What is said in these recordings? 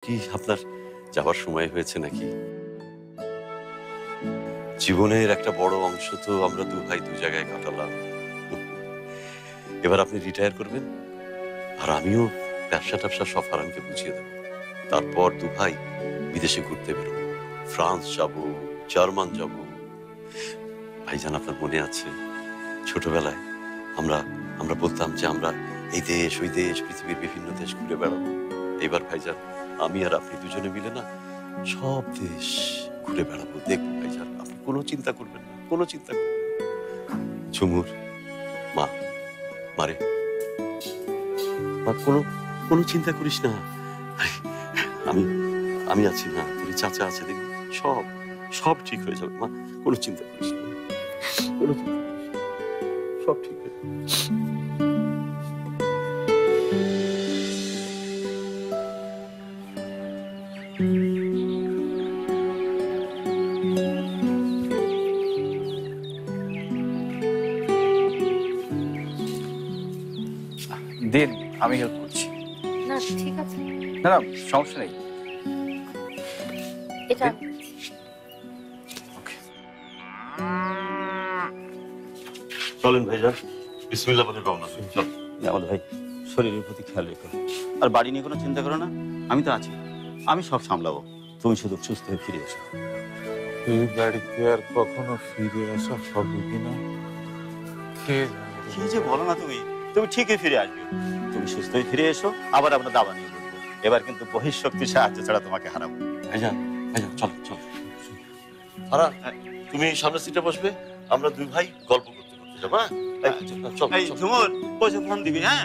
কি আপনার যাওয়ার সময় হয়েছে নাকি? জীবনের একটা বড় অংশ তো আমরা দু ভাই দু জায়গায় কাটালাম। এবার আপনি রিটায়ার করবেন, আর আমিও ব্যবসা সব হারানকে বুঝিয়ে দেব। তারপর দু ভাই বিদেশে ঘুরতে বেরোবো। ফ্রান্স যাব, জার্মান যাব। ভাইজান, আপনার মনে আছে ছোটবেলায় আমরা আমরা বলতাম যে আমরা এই দেশ ওই দেশ, পৃথিবীর বিভিন্ন দেশ ঘুরে বেড়াবো। এবার ভাইজান, আমি আর আপনি দুজনে মিলে না সব দেশ ঘুরে বেড়াবো, দেখবো। ভাইজান, আপনি কোনো চিন্তা করবেন না, কোনো চিন্তা করবেন না। ঝুমুর মা, মারে মা, কোনো কোনো চিন্তা করিস না। আরে, আমি আমি আছি না, তোর চাচা আছে, দেখবি সব সব ঠিক হয়ে যাবে মা। কোনো চিন্তা করিস না, কোনো চিন্তা করিস না, সব ঠিক হয়ে যাবে। দিন, আমি হেল্প করছি। না ঠিক আছে, না না, সমস্যা নেই। এটা ওকে। চলেন ভাইজান, বিসমিল্লাহ বলে রওনা দিন। চল। আমার ভাই, শরীরের প্রতি খেয়াল রেখো, আর বাড়ি নিয়ে কোনো চিন্তা করো না। আমি তো আছি, আমি সব সামলাবো। তুমি শুধু সুস্থ হয়ে ফিরে এসো। এই বাড়িতে আর কখনো ফিরে আসা হবে কিনা কে জানে। কি যে বলো না তুমি, তুমি ঠিকই ফিরে আসবে। তুমি সুস্থ হয়ে ফিরে এসো, আবার আমরা দাবা নিয়ে বলবো। এবার কিন্তু বহিঃশক্তির সাহায্য ছাড়া তোমাকে হারাবো। ভাইজান, ভাইজান, চল চল। হারান, তুমি সামনের সিটে বসবে, আমরা দুই ভাই গল্প করতে করতে যাবো। হ্যাঁ, এই, চল এই চল। ঝুমুর, বসে ফোন দিবি। হ্যাঁ,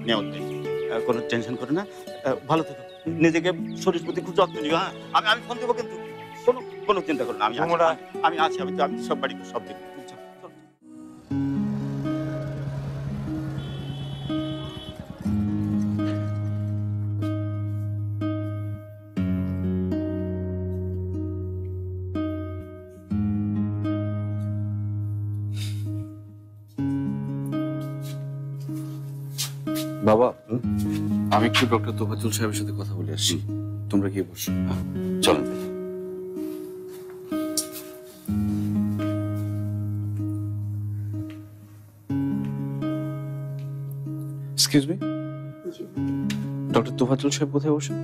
নিয়মিত কোনো টেনশন করো না, ভালো থেকো। নিজেকে শরীর প্রতি খুব যত্ন নিও। হ্যাঁ, আমি ফোন দেবো, কিন্তু কোনো কোনো চিন্তা করো না। আমি আছি, তোমরা আমি আছি, আমি সব বাড়ি সব দেখবো। চল, চল। বাবা, আমি একটু ডক্টর তোফাজ্জল সাহেবের সাথে কথা বলে আসছি। তোমরা গিয়ে বসো। চলেন ভাইজান। এক্সকিউজ মি, ডক্টর তোফাজ্জল সাহেব কোথায় বসেন?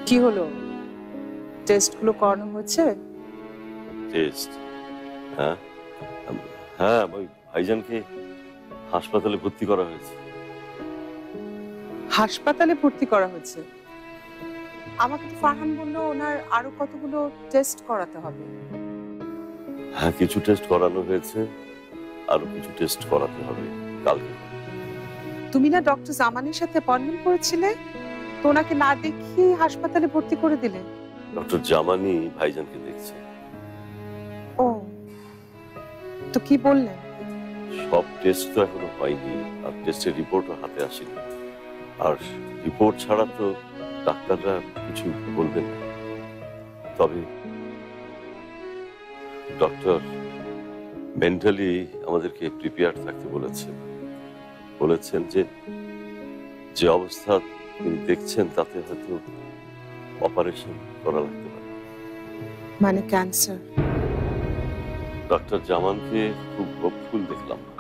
কি হলো, টেস্টগুলো করানো হয়েছে? টেস্ট? হ্যাঁ, হ্যাঁ, ওই ভাইজানকে হাসপাতালে ভর্তি করা হয়েছে। হাসপাতালে ভর্তি করা হয়েছে? আমাকে তো ফারহান বললো ওনার আরো কতগুলো টেস্ট করাতে হবে। হ্যাঁ, কিছু টেস্ট করানো হয়েছে, আরো কিছু টেস্ট করাতে হবে কালকে। তুমি না ডক্টর জামানের সাথে অ্যাপয়েন্টমেন্ট করেছিলে, তো ওনাকে না দেখিয়ে হাসপাতালে ভর্তি করে দিলে? ডক্টর জামানি ভাইজানকে দেখছে। ও, তো কি বললেন? সব টেস্ট তো এখনো হয়নি, আর টেস্টের রিপোর্টও হাতে আসেনি। আর রিপোর্ট ছাড়া তো ডাক্তাররা কিছু বলবেন না। তবে ডক্টর মেন্টালি আমাদেরকে প্রিপেয়ার থাকতে বলেছেন যে যে অবস্থা তিনি দেখছেন তাতে হয়তো অপারেশন করা লাগতে পারে। মানে ক্যান্সার? ডক্টর জামানকে খুব হোপফুল দেখলাম না।